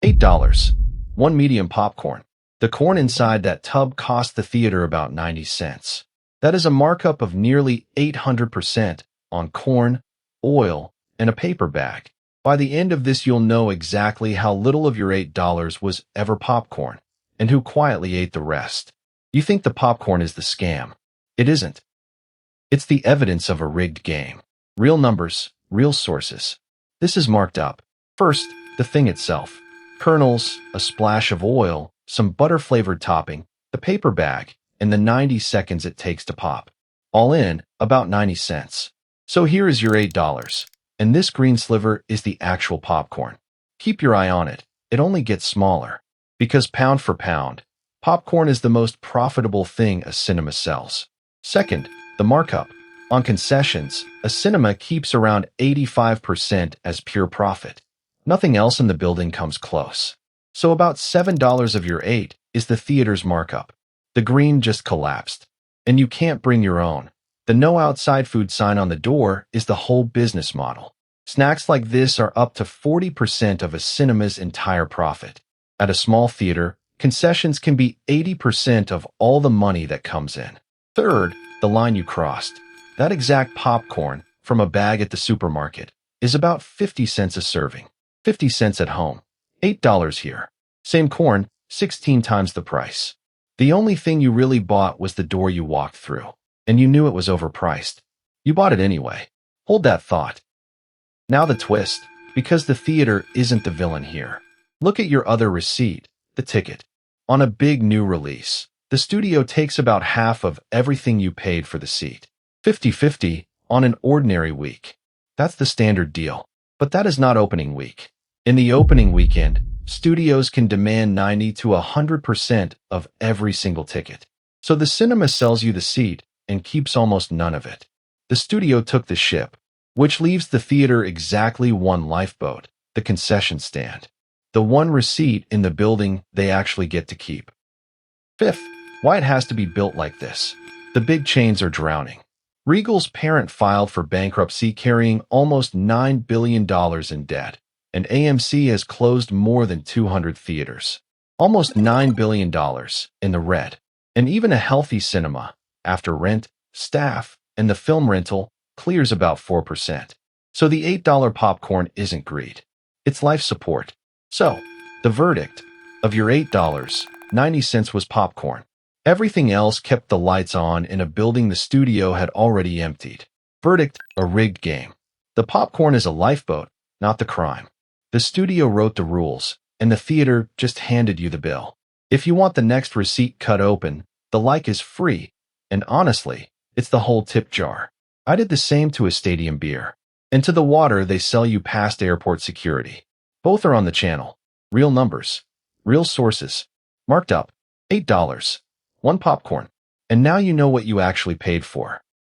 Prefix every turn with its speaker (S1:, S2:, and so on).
S1: $8. One medium popcorn. The corn inside that tub cost the theater about 90 cents. That is a markup of nearly 800% on corn, oil, and a paper bag. By the end of this, you'll know exactly how little of your $8 was ever popcorn, and who quietly ate the rest. You think the popcorn is the scam. It isn't. It's the evidence of a rigged game. Real numbers, real sources. This is marked up. First, the thing itself. Kernels, a splash of oil, some butter-flavored topping, the paper bag, and the 90 seconds it takes to pop. All in, about 90 cents. So here is your $8. And this green sliver is the actual popcorn. Keep your eye on it. It only gets smaller. Because pound for pound, popcorn is the most profitable thing a cinema sells. Second, the markup. On concessions, a cinema keeps around 85% as pure profit. Nothing else in the building comes close. So about $7 of your $8 is the theater's markup. The green just collapsed. And you can't bring your own. The no outside food sign on the door is the whole business model. Snacks like this are up to 40% of a cinema's entire profit. At a small theater, concessions can be 80% of all the money that comes in. Third, the line you crossed. That exact popcorn from a bag at the supermarket is about 50 cents a serving. 50 cents at home. $8 here. Same corn, 16 times the price. The only thing you really bought was the door you walked through. And you knew it was overpriced. You bought it anyway. Hold that thought. Now the twist, because the theater isn't the villain here. Look at your other receipt, the ticket. On a big new release, the studio takes about half of everything you paid for the seat. 50-50 on an ordinary week. That's the standard deal. But that is not opening week. In the opening weekend, studios can demand 90 to 100% of every single ticket. So the cinema sells you the seat and keeps almost none of it. The studio took the ship, which leaves the theater exactly one lifeboat, the concession stand. The one receipt in the building they actually get to keep. Fifth, why it has to be built like this. The big chains are drowning. Regal's parent filed for bankruptcy carrying almost $9 billion in debt, and AMC has closed more than 200 theaters. Almost $9 billion in the red. And even a healthy cinema, after rent, staff, and the film rental, clears about 4%. So the $8 popcorn isn't greed. It's life support. So, the verdict of your $8, 90 cents was popcorn. Everything else kept the lights on in a building the studio had already emptied. Verdict, a rigged game. The popcorn is a lifeboat, not the crime. The studio wrote the rules, and the theater just handed you the bill. If you want the next receipt cut open, the like is free. And honestly, it's the whole tip jar. I did the same to a stadium beer. And to the water they sell you past airport security. Both are on the channel. Real numbers. Real sources. Marked up. $8. One popcorn. And now you know what you actually paid for.